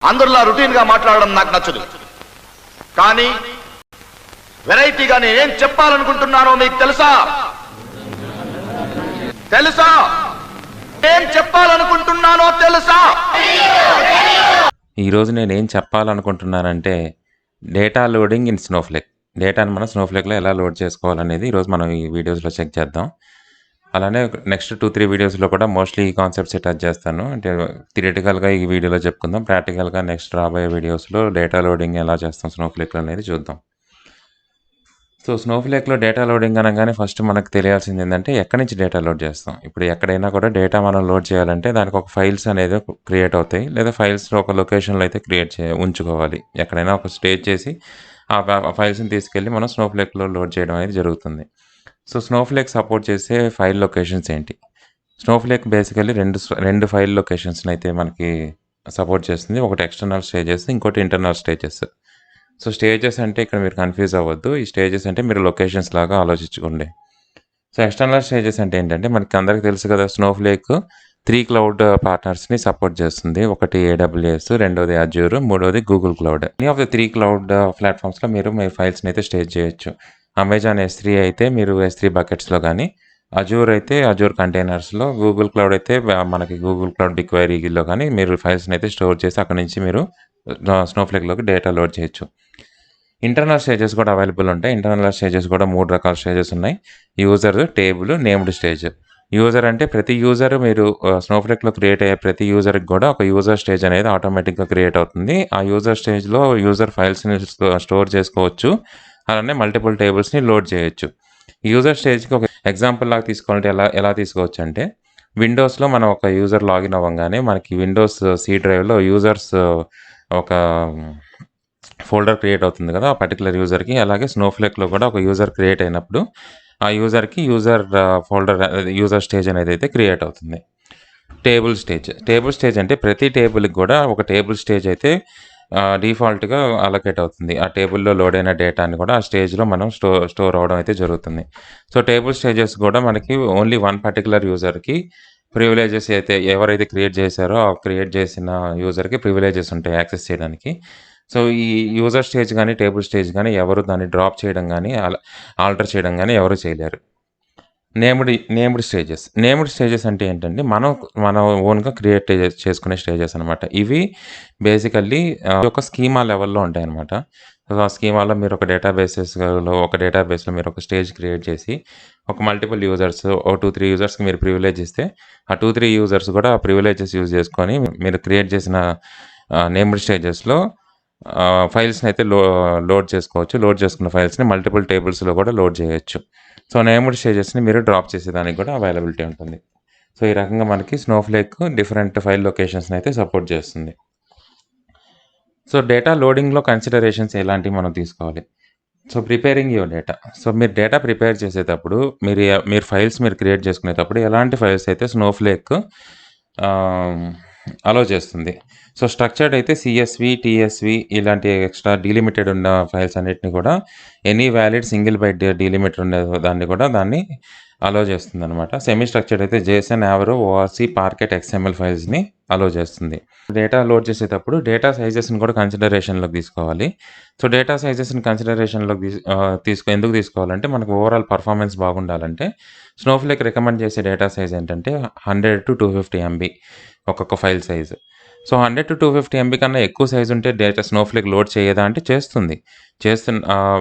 అందరిలా రొటీన్గా మాట్లాడడం నాకు నచ్చదు. కానీ వెరైటీగా నేనేం చెప్పాలనుకుంటున్నానో మీకు తెలుసా? ఏం చెప్పాలనుకుంటున్నానో తెలుసా? ఈరోజు నేనేం చెప్పాలనుకుంటున్నానంటే డేటా లోడింగ్ ఇన్ స్నోఫ్లేక్. డేటాను మనం స్నోఫ్లేక్లో ఎలా లోడ్ చేసుకోవాలనేది ఈరోజు మనం ఈ వీడియోస్లో చెక్ చేద్దాం. అలానే నెక్స్ట్ 2-3 వీడియోస్లో కూడా మోస్ట్లీ ఈ కాన్సెప్ట్స్ టచ్ చేస్తాను. అంటే థియరిటికల్గా ఈ వీడియోలో చెప్పుకుందాం, ప్రాక్టికల్గా నెక్స్ట్ రాబోయే వీడియోస్లో డేటా లోడింగ్ ఎలా చేస్తాం స్నోఫ్లేక్లో అనేది చూద్దాం. సో స్నోఫ్లేక్లో డేటా లోడింగ్ అనగానే ఫస్ట్ మనకు తెలియాల్సింది ఏంటంటే ఎక్కడి నుంచి డేటా లోడ్ చేస్తాం. ఇప్పుడు ఎక్కడైనా కూడా డేటా మనం లోడ్ చేయాలంటే దానికి ఒక ఫైల్స్ అనేది క్రియేట్ అవుతాయి, లేదా ఫైల్స్లో ఒక లొకేషన్లో అయితే ఉంచుకోవాలి. ఎక్కడైనా ఒక స్టేజ్ చేసి ఆ ఫైల్స్ని తీసుకెళ్ళి మనం స్నోఫ్లేక్లో లోడ్ చేయడం అనేది జరుగుతుంది. సో స్నోఫ్లేక్ సపోర్ట్ చేసే ఫైల్ లొకేషన్స్ ఏంటి? స్నోఫ్లేక్ బేసికల్లీ రెండు ఫైల్ లొకేషన్స్ని అయితే మనకి సపోర్ట్ చేస్తుంది. ఒకటి ఎక్స్టర్నల్ స్టేజెస్, ఇంకోటి ఇంటర్నల్ స్టేజెస్. సో స్టేజెస్ అంటే ఇక్కడ మీరు కన్ఫ్యూజ్ అవ్వద్దు. ఈ స్టేజెస్ అంటే మీరు లొకేషన్స్ లాగా ఆలోచించుకోండి. సో ఎక్స్టర్నల్ స్టేజెస్ అంటే ఏంటంటే మనకి అందరికీ తెలుసు కదా, స్నోఫ్లేక్ 3 క్లౌడ్ పార్ట్నర్స్ని సపోర్ట్ చేస్తుంది. ఒకటి AWS, రెండోది Azure, మూడోది Google cloud. Any of the 3 cloud ప్లాట్ఫామ్స్లో మీరు మీ ఫైల్స్ని అయితే స్టేజ్ చేయొచ్చు. అమెజాన్ S3 అయితే మీరు S3 బకెట్స్లో కానీ, అజూర్ అయితే అజూర్ కంటైనర్స్లో, గూగుల్ క్లౌడ్ అయితే మనకి గూగుల్ క్లౌడ్ బిగ్క్వైరీలో కానీ మీరు ఫైల్స్ని అయితే స్టోర్ చేసి అక్కడ నుంచి మీరు స్నోఫ్లేక్లోకి డేటా లోడ్ చేయొచ్చు. ఇంటర్నల్ స్టేజెస్ కూడా అవైలబుల్ ఉంటాయి. ఇంటర్నల్ స్టేజెస్ కూడా 3 రకాల స్టేజెస్ ఉన్నాయి: user, table, named stage. User అంటే ప్రతి యూజర్, మీరు స్నోఫ్లేక్లో క్రియేట్ అయ్యే ప్రతి యూజర్కి కూడా ఒక యూజర్ స్టేజ్ అనేది ఆటోమేటిక్గా క్రియేట్ అవుతుంది. ఆ యూజర్ స్టేజ్లో యూజర్ ఫైల్స్ని స్టోర్ చేసుకోవచ్చు, అలానే మల్టిపుల్ టేబుల్స్ని లోడ్ చేయొచ్చు. యూజర్ స్టేజ్కి ఒక ఎగ్జాంపుల్ లాగా తీసుకోవాలంటే ఎలా తీసుకోవచ్చు అంటే, విండోస్లో మనం ఒక యూజర్ లాగిన్ అవ్వగానే మనకి విండోస్ C డ్రైవ్లో యూజర్స్ ఒక ఫోల్డర్ క్రియేట్ అవుతుంది కదా ఆ పర్టికులర్ యూజర్కి. అలాగే స్నోఫ్లేక్లో కూడా ఒక యూజర్ క్రియేట్ అయినప్పుడు ఆ యూజర్కి యూజర్ స్టేజ్ అనేది అయితే క్రియేట్ అవుతుంది. టేబుల్ స్టేజ్ అంటే ప్రతి టేబుల్కి కూడా ఒక టేబుల్ స్టేజ్ అయితే డిఫాల్ట్గా అలొకేట్ అవుతుంది. ఆ టేబుల్లో లోడ్ అయిన డేటాని కూడా ఆ స్టేజ్లో మనం స్టోర్ అవ్వడం అయితే జరుగుతుంది. సో టేబుల్ స్టేజెస్ కూడా మనకి ఓన్లీ వన్ పర్టికులర్ యూజర్కి ప్రివిలేజెస్ అయితే ఎవరైతే క్రియేట్ చేశారో ఆ క్రియేట్ చేసిన యూజర్కి ప్రివిలేజెస్ ఉంటాయి యాక్సెస్ చేయడానికి. సో ఈ యూజర్ స్టేజ్ కానీ టేబుల్ స్టేజ్ కానీ ఎవరు దాన్ని డ్రాప్ చేయడం కానీ ఆల్టర్ చేయడం కానీ ఎవరు చేయలేరు. నేమ్డ్ స్టేజెస్ అంటే ఏంటంటే మన ఓన్గా క్రియేట్ చేసుకునే స్టేజెస్ అనమాట. ఇవి బేసికల్లీ ఒక స్కీమా లెవెల్లో ఉంటాయి అనమాట. సో ఆ స్కీమాలో మీరు ఒక డేటాబేస్లో మీరు ఒక స్టేజ్ క్రియేట్ చేసి ఒక మల్టిపుల్ యూజర్స్, 2-3 యూజర్స్కి మీరు ప్రివిలేజ్ ఇస్తే ఆ 2-3 యూజర్స్ కూడా ఆ ప్రివిలేజెస్ యూజ్ చేసుకొని మీరు క్రియేట్ చేసిన నేమ్డ్ స్టేజెస్లో ఫైల్స్ని అయితే లోడ్ చేసుకోవచ్చు. లోడ్ చేసుకున్న ఫైల్స్ని మల్టిపుల్ టేబుల్స్లో కూడా లోడ్ చేయొచ్చు. సో నేమ్డ్ స్టేజెస్ని మీరు డ్రాప్ చేసేదానికి కూడా అవైలబిలిటీ ఉంటుంది. సో ఈ రకంగా మనకి స్నోఫ్లేక్ డిఫరెంట్ ఫైల్ లొకేషన్స్ని అయితే సపోర్ట్ చేస్తుంది. సో డేటా లోడింగ్లో కన్సిడరేషన్స్ ఎలాంటివి మనం తీసుకోవాలి? So preparing your data. So మీరు డేటా ప్రిపేర్ చేసేటప్పుడు మీరు ఫైల్స్ క్రియేట్ చేసుకునేటప్పుడు ఎలాంటి ఫైల్స్ అయితే స్నోఫ్లేక్ అలో చేస్తుంది. సో స్ట్రక్చర్డ్ అయితే CSV, TSV ఇలాంటి ఎక్స్ట్రా డీలిమిటెడ్ ఉన్న ఫైల్స్ అన్నిటిని కూడా any valid single byte delimiter ఉండే దాన్ని అలో చేస్తుంది అనమాట. సెమీ స్ట్రక్చర్డ్ అయితే JSON, Avro, ORC, Parquet, XML ఫైల్స్ని అలో చేస్తుంది. డేటా లోడ్ చేసేటప్పుడు డేటా సైజెస్ని కూడా కన్సిడరేషన్లోకి తీసుకోవాలి. సో డేటా సైజెస్ని కన్సిడరేషన్లోకి ఎందుకు తీసుకోవాలంటే మనకు ఓవరాల్ పర్ఫార్మెన్స్ బాగుండాలంటే స్నోఫ్లేక్ రికమెండ్ చేసే డేటా సైజ్ ఏంటంటే 100 to 250 MB ఒక్కొక్క file size. So 100 to 250 MB కన్నా ఎక్కువ సైజు ఉంటే డేటా స్నోఫ్లేక్ లోడ్ చేయదా అంటే చేస్తుంది.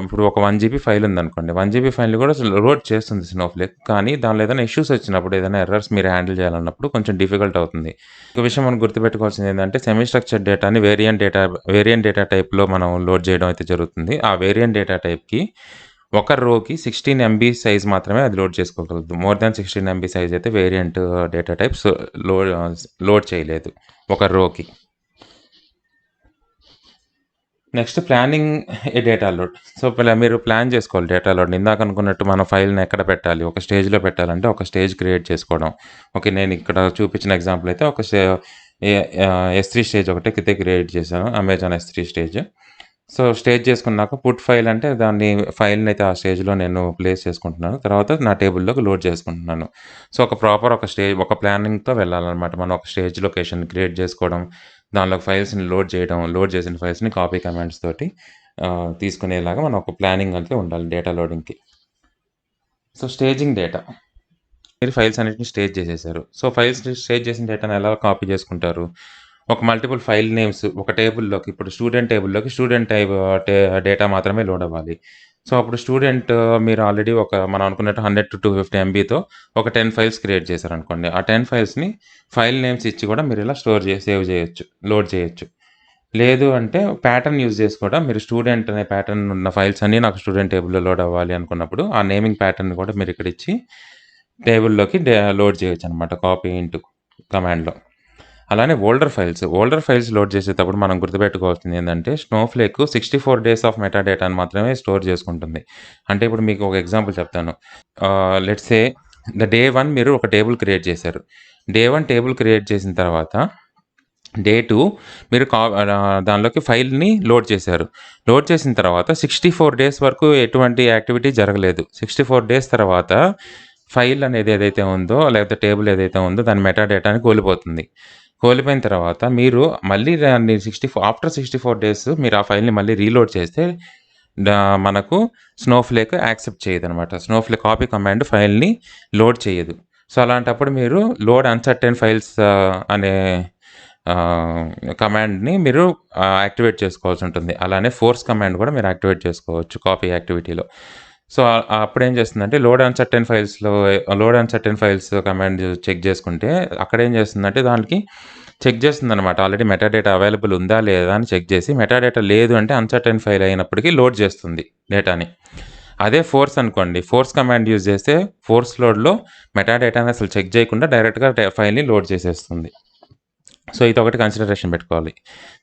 ఇప్పుడు ఒక 1 GB ఫైల్ ఉందనుకోండి, 1 GB ఫైల్ కూడా లోడ్ చేస్తుంది స్నోఫ్లేక్. కానీ దానిలో ఏదైనా ఇష్యూస్ వచ్చినప్పుడు, ఏదైనా ఎర్రర్స్ మీరు హ్యాండిల్ చేయాలన్నప్పుడు కొంచెం డిఫికల్ట్ అవుతుంది. ఒక విషయం మనం గుర్తుపెట్టుకోవాల్సింది ఏంటంటే సెమీ స్ట్రక్చర్డ్ డేటాని వేరియంట్ డేటా టైప్లో మనం లోడ్ చేయడం అయితే జరుగుతుంది. ఆ వేరియంట్ డేటా టైప్కి ఒక రోకి 16 MB సైజ్ మాత్రమే అది లోడ్ చేసుకోగలదు. మోర్ దాన్ 16 MB సైజ్ అయితే వేరియంట్ డేటా టైప్స్ లోడ్ చేయలేదు ఒక రోకి. Next planning a data load. So మీరు ప్లాన్ చేసుకోవాలి డేటా లోడ్. ఇందాక అనుకున్నట్టు మన ఫైల్ని ఎక్కడ పెట్టాలి, ఒక స్టేజ్లో పెట్టాలంటే ఒక స్టేజ్ క్రియేట్ చేసుకోవడం. ఓకే, నేను ఇక్కడ చూపించిన ఎగ్జాంపుల్ అయితే ఒక S3 స్టేజ్ ఒకటి క్రియేట్ చేశాను, Amazon S3 stage. So, stage చేసుకున్నాక పుట్ ఫైల్ అంటే దాన్ని ఫైల్‌ని అయితే ఆ స్టేజ్‌లో నేను ప్లేస్ చేసుకుంటున్నాను. తర్వాత నా టేబుల్‌లోకి లోడ్ చేసుకుంటున్నాను. సో, ఒక ప్లానింగ్‌తో వెళ్ళాలనమాట. మనం ఒక స్టేజ్ లొకేషన్ క్రియేట్ చేసుకోవడం, దానిలోకి ఫైల్స్‌ని లోడ్ చేయడం, లోడ్ చేసిన ఫైల్స్‌ని కాపీ కమాండ్స్ తోటి తీసుకునేలాగా మనం ఒక ప్లానింగ్ అయితే ఉండాలి డేటా లోడింగ్‌కి. So, staging data. మీరు ఫైల్స్ అన్నిటిని స్టేజ్ చేసేసారు. సో, ఫైల్స్ స్టేజ్ చేసిన డేటాను ఎలా కాపీ చేసుకుంటారు? ఒక మల్టిపుల్ ఫైల్ నేమ్స్ ఒక టేబుల్‌లోకి ఇప్పుడు స్టూడెంట్ టేబుల్‌లోకి స్టూడెంట్ టైప్ డేటా మాత్రమే లోడ్ అవ్వాలి. సో, అప్పుడు స్టూడెంట్ మీరు ఆల్రెడీ మనం అనుకున్నట్టు 100-250 ఎంబీతో ఒక 10 ఫైల్స్ క్రియేట్ చేశారనుకోండి. ఆ 10 ఫైల్స్‌ని ఫైల్ నేమ్స్ ఇచ్చి కూడా మీరు ఇలా సేవ్ చేయొచ్చు. లోడ్ చేయొచ్చు. లేదు అంటే ప్యాటర్న్ యూజ్ చేసి కూడా మీరు స్టూడెంట్ అనే ప్యాటర్న్ ఉన్న ఫైల్స్ అన్నీ నాకు స్టూడెంట్ టేబుల్‌లో లోడ్ అవ్వాలి అనుకున్నప్పుడు ఆ నేమింగ్ ప్యాటర్న్ కూడా మీరు ఇక్కడ ఇచ్చి టేబుల్‌లోకి లోడ్ చేయొచ్చనమాట కాపీ ఇంటూ కమాండ్‌లో. అలానే ఓల్డర్ ఫైల్స్ లోడ్ చేసేటప్పుడు మనం గుర్తుపెట్టుకోవాల్సింది ఏందంటే, స్నోఫ్లేక్ 64 డేస్ ఆఫ్ మెటా డేటాను మాత్రమే స్టోర్ చేసుకుంటుంది. అంటే ఇప్పుడు మీకు ఒక ఎగ్జాంపుల్ చెప్తాను. లెట్స్ సే డే 1 మీరు ఒక టేబుల్ క్రియేట్ చేశారు. డే 1 టేబుల్ క్రియేట్ చేసిన తర్వాత డే 2 మీరు దానిలోకి ఫైల్‌ని లోడ్ చేశారు. లోడ్ చేసిన తర్వాత 64 డేస్ వరకు ఎటువంటి యాక్టివిటీ జరగలేదు. 64 డేస్ తర్వాత ఫైల్ అనేది ఏదైతే ఉందో, లేకపోతే టేబుల్ ఏదైతే ఉందో దాని మెటా డేటాని కోల్పోతుంది. కోల్పోయిన తర్వాత మీరు మళ్ళీ దాన్ని ఆఫ్టర్ 64 డేస్ మీరు ఆ ఫైల్‌ని మళ్ళీ రీలోడ్ చేస్తే డా మనకు స్నోఫ్లేక్ యాక్సెప్ట్ చేయదనమాట. స్నోఫ్లేక్ కాపీ కమాండ్ ఫైల్‌ని లోడ్ చేయదు. సో, అలాంటప్పుడు మీరు లోడ్ అన్‌సర్టెన్ ఫైల్స్ అనే కమాండ్‌ని మీరు యాక్టివేట్ చేసుకోవాల్సుంటుంది. అలానే ఫోర్స్ కమాండ్ కూడా మీరు యాక్టివేట్ చేసుకోవచ్చు కాపీ యాక్టివిటీలో. సో, అప్పుడేం చేస్తుందంటే load uncertain files command check చేసుకుంటే అక్కడేం చేస్తుందంటే దానికి చెక్ చేస్తుందనమాట. ఆల్రెడీ మెటా డేటా అవైలబుల్ ఉందా లేదా అని చెక్ చేసి మెటా డేటా లేదు అంటే అన్‌సర్టెన్ ఫైల్ అయినప్పటికీ లోడ్ చేస్తుంది డేటాని. అదే ఫోర్స్ అనుకోండి. ఫోర్స్ కమాండ్ యూజ్ చేస్తే ఫోర్స్ లోడ్‌లో మెటా డేటాని అసలు చెక్ చేయకుండా డైరెక్ట్‌గా ఫైల్‌ని లోడ్ చేసేస్తుంది. సో, ఇదొకటి కన్సిడరేషన్ పెట్టుకోవాలి.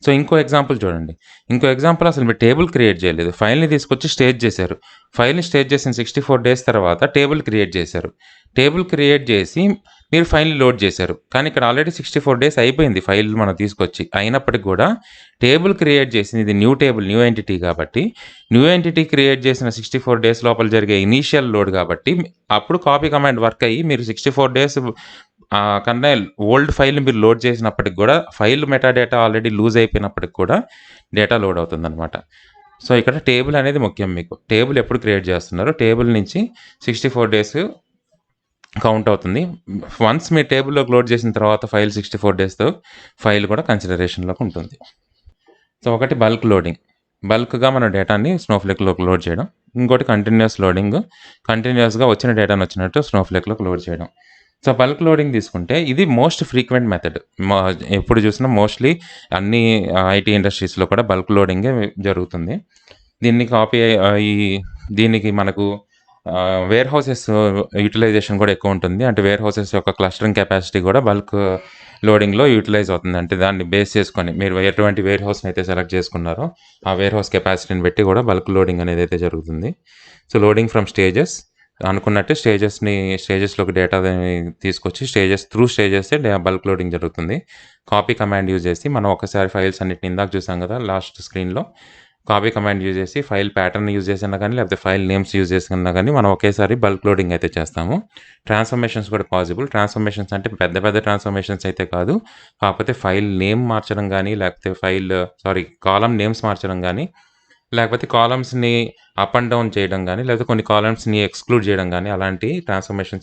సో, ఇంకో ఎగ్జాంపుల్ చూడండి. ఇంకో ఎగ్జాంపుల్ అసలు మీరు టేబుల్ క్రియేట్ చేయలేదు. ఫైల్‌ని తీసుకొచ్చి స్టేజ్ చేశారు. ఫైల్‌ని స్టేజ్ చేసిన 64 డేస్ తర్వాత టేబుల్ క్రియేట్ చేశారు. టేబుల్ క్రియేట్ చేసి మీరు ఫైల్‌ని లోడ్ చేశారు. కానీ ఇక్కడ ఆల్రెడీ 64 డేస్ అయిపోయింది ఫైల్ మనం తీసుకొచ్చి. అయినప్పటికి కూడా టేబుల్ క్రియేట్ చేసింది ఇది న్యూ టేబుల్, న్యూ ఎంటిటీ కాబట్టి, న్యూ ఎంటిటీ క్రియేట్ చేసిన 64 డేస్ లోపల జరిగే ఇనీషియల్ లోడ్ కాబట్టి, అప్పుడు కాపీ కమాండ్ వర్క్ అయ్యి మీరు 64 డేస్ కన్నా ఓల్డ్ ఫైల్‌ని మీరు లోడ్ చేసినప్పటికి కూడా file meta data already lose అయిపోయినప్పటికి కూడా డేటా లోడ్ అవుతుందనమాట. సో, ఇక్కడ టేబుల్ అనేది ముఖ్యం మీకు. టేబుల్ ఎప్పుడు క్రియేట్ చేస్తున్నారో టేబుల్ నుంచి 64 డేస్ కౌంట్ అవుతుంది. వన్స్ మీ టేబుల్‌లోకి లోడ్ చేసిన తర్వాత ఫైల్ 64 డేస్‌తో ఫైల్ కూడా కన్సిడరేషన్‌లోకి ఉంటుంది. సో, ఒకటి బల్క్ లోడింగ్. బల్క్‌గా మన డేటాని స్నోఫ్లేక్‌లోకి లోడ్ చేయడం. ఇంకోటి కంటిన్యూయస్ లోడింగ్. కంటిన్యూయస్‌గా వచ్చిన డేటాని వచ్చినట్టు స్నోఫ్లేక్‌లోకి లోడ్ చేయడం. సో, బల్క్ లోడింగ్ తీసుకుంటే ఇది మోస్ట్ ఫ్రీక్వెంట్ మెథడ్. మా ఎప్పుడు చూసినా మోస్ట్‌లీ అన్ని ఐటీ ఇండస్ట్రీస్‌లో కూడా బల్క్ లోడింగే జరుగుతుంది. దీన్ని కాపీ ఆహ్, ఈ దీనికి మనకు వేర్ హౌసెస్ యుటిలైజేషన్ కూడా ఎక్కువ ఉంటుంది. అంటే వేర్ హౌసెస్ యొక్క క్లస్టరింగ్ కెపాసిటీ కూడా బల్క్ లోడింగ్‌లో యుటిలైజ్ అవుతుంది. అంటే దాన్ని బేస్ చేసుకొని మీరు ఎటువంటి వేర్ హౌస్‌ని అయితే సెలెక్ట్ చేసుకున్నారో, ఆ వేర్ హౌస్ కెపాసిటీని బట్టి కూడా బల్క్ లోడింగ్ అనేది అయితే జరుగుతుంది. సో, లోడింగ్ ఫ్రమ్ స్టేజెస్ అనుకున్నట్టే స్టేజెస్‌లోకి డేటాని తీసుకొచ్చి స్టేజెసే బల్క్ లోడింగ్ జరుగుతుంది. కాపీ కమాండ్ యూజ్ చేసి మనం ఒకసారి ఫైల్స్ అన్నిటిని ఇందాక చూసాం కదా! లాస్ట్ స్క్రీన్‌లో. కాపీ కమాండ్ యూజ్ చేసి ఫైల్ ప్యాటర్న్ యూజ్ చేసినా కానీ, లేకపోతే ఫైల్ నేమ్స్ యూజ్ చేసినా కానీ మనం ఒకేసారి బల్క్ లోడింగ్ అయితే చేస్తాము. ట్రాన్స్‌ఫర్మేషన్స్ కూడా పాసిబుల్. ట్రాన్స్‌ఫర్మేషన్స్ అంటే పెద్ద పెద్ద ట్రాన్స్‌ఫర్మేషన్స్ అయితే కాదు. కాకపోతే ఫైల్ నేమ్ మార్చడం గానీ, లేకపోతే కాలమ్ నేమ్స్ మార్చడం గానీ, లేకపోతే కాలమ్స్‌ని అప్ అండ్ డౌన్ చేయడం గానీ, లేకపోతే కొన్ని కాలమ్స్‌ని ఎక్స్‌క్లూడ్ చేయడం గానీ, అలాంటి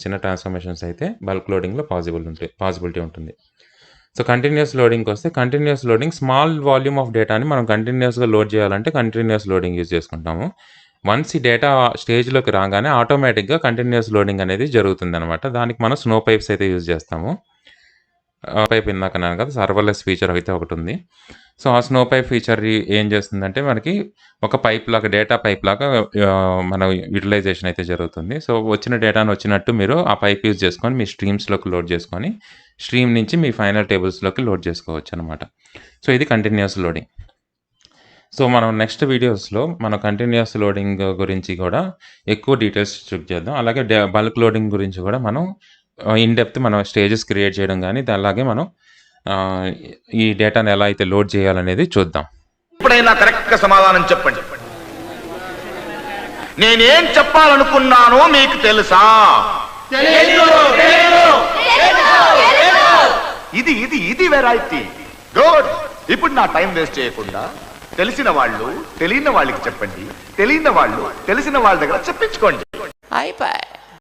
చిన్న ట్రాన్స్‌ఫర్మేషన్స్ అయితే బల్క్ లోడింగ్‌లో పాసిబిలిటీ ఉంటుంది. So, continuous loading small volume of డేటాని మనం కంటిన్యూయస్‌గా లోడ్ చేయాలంటే కంటిన్యూయస్ లోడింగ్ యూజ్ చేసుకుంటాము. వన్స్ ఈ డేటా స్టేజ్‌లోకి రాగానే ఆటోమేటిక్‌గా కంటిన్యూయస్ లోడింగ్ అనేది జరుగుతుందనమాట. దానికి మనం స్నో పైప్స్ అయితే యూజ్ చేస్తాము. పైప్ ఇందాక అన్నాను కదా! సర్వర్‌లెస్ ఫీచర్ అయితే ఒకటుంది. సో, ఆ స్నో పైప్ ఫీచర్ ఏం చేస్తుందంటే మనకి ఒక డేటా పైప్‌లాగా మన యుటిలైజేషన్ అయితే జరుగుతుంది. సో, వచ్చిన డేటాను వచ్చినట్టు మీరు ఆ పైప్ యూజ్ చేసుకొని మీ స్ట్రీమ్స్‌లోకి లోడ్ చేసుకొని, స్ట్రీమ్ నుంచి మీ ఫైనల్ టేబుల్స్‌లోకి లోడ్ చేసుకోవచ్చనమాట. సో, ఇది కంటిన్యూయస్ లోడింగ్. సో, మనం నెక్స్ట్ వీడియోస్‌లో మనం కంటిన్యూయస్ లోడింగ్ గురించి కూడా ఎక్కువ డీటెయిల్స్ చెక్ చేద్దాం. అలాగే బల్క్ లోడింగ్ గురించి కూడా మనం ఇన్ డెప్త్ మనం స్టేజెస్ క్రియేట్ చేయడం గానీ, అలాగే మనం ఈ డేటాను ఎలా అయితే లోడ్ చేయాలనేది చూద్దాం. ఇప్పుడైనా కరెక్ట్ గా సమాధానం చెప్పండి. నేనేం చెప్పాలనుకున్నానో మీకు తెలుసా? ఇది ఇది ఇది వెరైటీ. గుడ్. ఇప్పుడు నా టైం వేస్ట్ చేయకుండా తెలిసిన వాళ్ళు తెలియని వాళ్ళకి చెప్పండి, తెలియని వాళ్ళు తెలిసిన వాళ్ళ దగ్గర చెప్పించుకోండి. అయిపోయి.